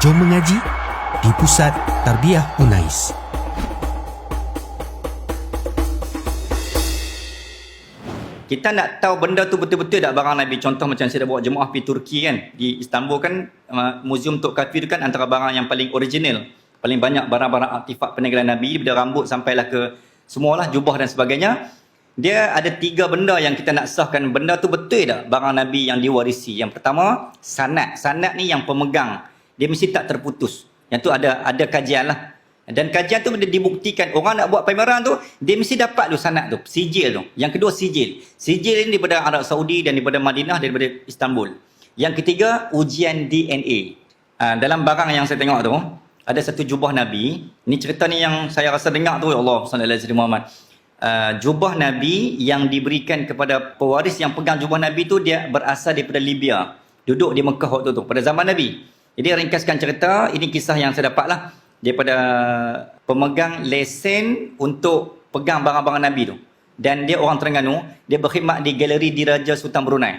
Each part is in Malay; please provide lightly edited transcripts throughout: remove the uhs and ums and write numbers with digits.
Jom mengaji di Pusat Tarbiyah Unais. Kita nak tahu benda tu betul-betul tak barang Nabi. Contoh macam saya dah bawa jemaah pergi Turki kan. Di Istanbul kan, Muzium Tok Kafir kan antara barang yang paling original. Paling banyak barang-barang artifak peninggalan Nabi. Daripada rambut sampailah ke semualah, jubah dan sebagainya. Dia ada 3 benda yang kita nak sahkan. Benda tu betul tak barang Nabi yang diwarisi. Yang pertama, sanad. Sanad ni yang pemegang. Dia mesti tak terputus. Yang tu ada kajian lah. Dan kajian tu dibuktikan orang nak buat pameran tu, dia mesti dapat tu sanad tu, sijil tu. Yang kedua sijil. Sijil ini daripada Arab Saudi dan daripada Madinah, daripada Istanbul. Yang ketiga ujian DNA. Dalam barang yang saya tengok tu, ada satu jubah Nabi. Ini cerita ni yang saya rasa dengar tu, ya Allah sallallahu alaihi Muhammad. Jubah Nabi yang diberikan kepada pewaris yang pegang jubah Nabi tu, dia berasal daripada Libya. Duduk di Mekah waktu tu pada zaman Nabi. Jadi ringkaskan cerita, ini kisah yang saya dapat lah daripada pemegang lesen untuk pegang barang-barang Nabi tu. Dan dia orang Terengganu, dia berkhidmat di galeri Diraja Sultan Brunei.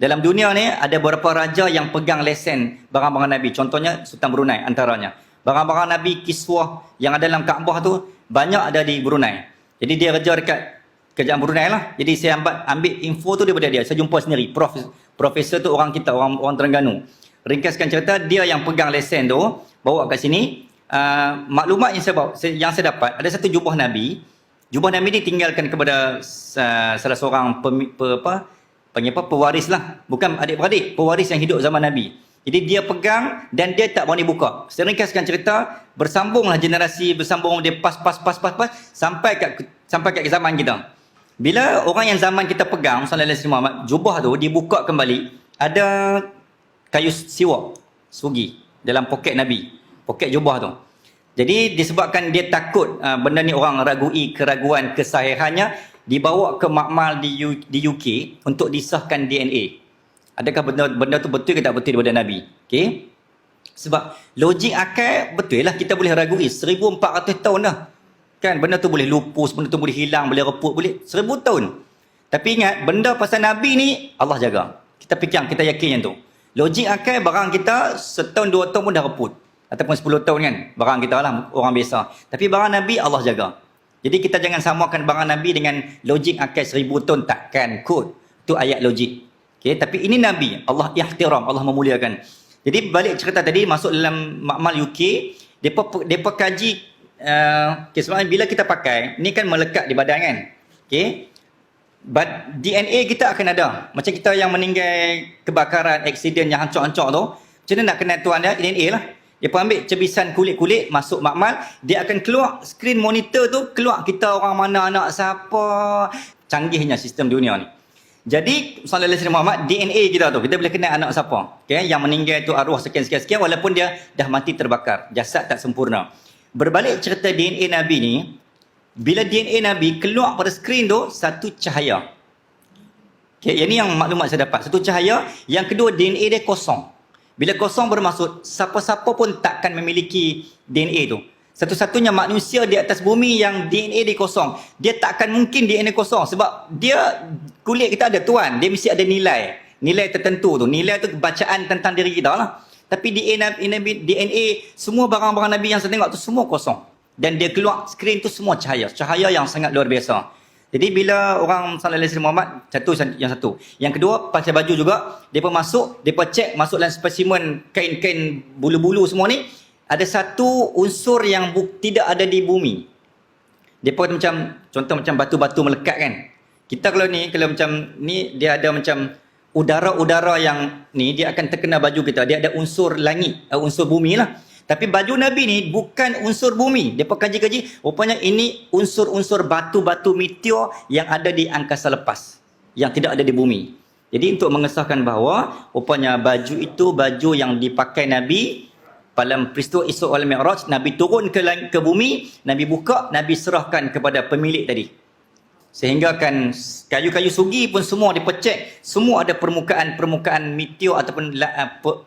Dalam dunia ni ada beberapa raja yang pegang lesen barang-barang Nabi. Contohnya Sultan Brunei antaranya. Barang-barang Nabi, kiswah yang ada dalam Kaabah tu banyak ada di Brunei. Jadi dia kerja dekat kerajaan Brunei lah. Jadi saya ambil info tu daripada dia. Saya jumpa sendiri. Profesor tu orang kita, orang Terengganu. Ringkaskan cerita, dia yang pegang lesen tu, bawa kat sini. Maklumat yang saya dapat, ada satu jubah Nabi. Jubah Nabi ni tinggalkan kepada salah seorang pewaris lah. Bukan adik-beradik, pewaris yang hidup zaman Nabi. Jadi dia pegang dan dia tak berani buka. Saya ringkaskan cerita, bersambunglah generasi, bersambung dia pas sampai kat zaman kita. Bila orang yang zaman kita pegang, sallallahu alaihi wasallam, jubah tu dibuka kembali, ada kayu siwak, sugi dalam poket Nabi. Poket jubah tu. Jadi disebabkan dia takut benda ni orang ragui keraguan kesahihannya, dibawa ke makmal di UK untuk disahkan DNA. Adakah benda tu betul ke tak betul daripada Nabi? Okey. Sebab logik akal betul lah, kita boleh ragui 1400 tahun dah. Kan benda tu boleh lupus, benda tu boleh hilang, boleh reput, boleh 1000 tahun. Tapi ingat, benda pasal Nabi ni Allah jaga. Kita fikir, kita yakin yang tu. Logik akal barang kita setahun 2 tahun pun dah reput. Ataupun 10 tahun kan, barang kita lah, orang biasa. Tapi barang Nabi Allah jaga. Jadi kita jangan samakan barang Nabi dengan logik akal 1000 tahun, takkan kot. Itu ayat logik. Okay, tapi ini Nabi, Allah ihtiram, Allah memuliakan. Jadi balik cerita tadi, masuk dalam makmal UK, mereka kaji, sebenarnya bila kita pakai, ni kan melekat di badan kan. Okay. But DNA kita akan ada. Macam kita yang meninggal kebakaran, aksiden yang hancur-hancur tu, macam mana nak kenal tuan dia? DNA lah. Dia pun ambil cebisan kulit-kulit, masuk makmal, dia akan keluar skrin monitor tu, keluar kita orang mana, anak siapa. Canggihnya sistem dunia ni. Jadi, sallallahu alaihi Muhammad, DNA kita tu, kita boleh kenal anak siapa. Okay? Yang meninggal tu arwah sekian-sekian, walaupun dia dah mati terbakar. Jasad tak sempurna. Berbalik cerita DNA Nabi ni, bila DNA Nabi keluar pada skrin tu, satu cahaya. Okay, yang ni yang maklumat saya dapat. Satu cahaya. Yang kedua, DNA dia kosong. Bila kosong bermaksud, siapa-siapa pun takkan memiliki DNA tu. Satu-satunya manusia di atas bumi yang DNA dia kosong. Dia takkan mungkin DNA kosong. Sebab dia, kulit kita ada tuan. Dia mesti ada nilai. Nilai tertentu tu. Nilai tu bacaan tentang diri kita lah. Tapi DNA, semua barang-barang Nabi yang saya tengok tu semua kosong. Dan dia keluar skrin tu semua cahaya. Cahaya yang sangat luar biasa. Jadi bila orang sallallahu alaihi Muhammad, yang satu. Yang kedua, pakai baju juga, depa masuk, depa cek masuk dalam spesimen kain-kain bulu-bulu semua ni, ada satu unsur yang tidak ada di bumi. Depa macam contoh macam batu-batu melekat kan. Kita kalau macam ni dia ada macam udara-udara yang ni dia akan terkena baju kita. Dia ada unsur langit, unsur bumi lah. Tapi baju Nabi ni bukan unsur bumi. Dia kaji-kaji, rupanya ini unsur-unsur batu-batu meteor yang ada di angkasa lepas. Yang tidak ada di bumi. Jadi untuk mengesahkan bahawa, rupanya baju itu baju yang dipakai Nabi dalam peristiwa Isra wal Mi'raj. Nabi turun ke bumi, Nabi buka, Nabi serahkan kepada pemilik tadi. Sehingga kan kayu-kayu sugi pun semua dipecek, semua ada permukaan meteor ataupun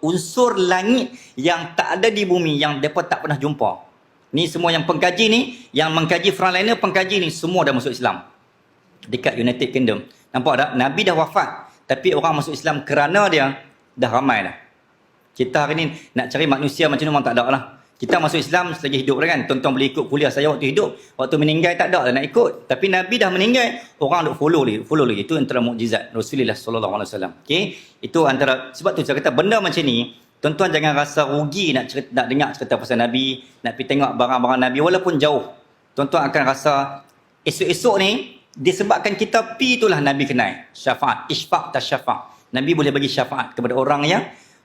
unsur langit yang tak ada di bumi, yang mereka tak pernah jumpa. Ni semua yang pengkaji ni, yang mengkaji frontliner, pengkaji ni semua dah masuk Islam dekat United Kingdom. Nampak tak? Nabi dah wafat, tapi orang masuk Islam kerana dia dah ramai dah. Kita hari ni nak cari manusia macam ni memang tak ada lah. Kita masuk Islam selagi hidup dah kan. Tuan-tuan boleh ikut kuliah saya waktu hidup. Waktu meninggal tak ada lah nak ikut. Tapi Nabi dah meninggal, orang duk follow lagi. Itu antara mukjizat Rasulullah sallallahu alaihi wasallam. Okey. Itu antara, sebab tu saya kata benda macam ni, tuan-tuan jangan rasa rugi nak dengar cerita pasal Nabi, nak pergi tengok barang-barang Nabi walaupun jauh. Tuan-tuan akan rasa esok-esok ni disebabkan kita pi itulah Nabi kenal. Syafaat, isfaq tasyafa'. Nabi boleh bagi syafaat kepada orang yang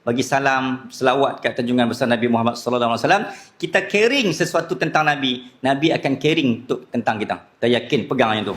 bagi salam, selawat kat junjungan besar Nabi Muhammad sallallahu alaihi wasallam. Kita caring sesuatu tentang Nabi, Nabi akan caring tentang kita. Kita yakin, pegang yang tu.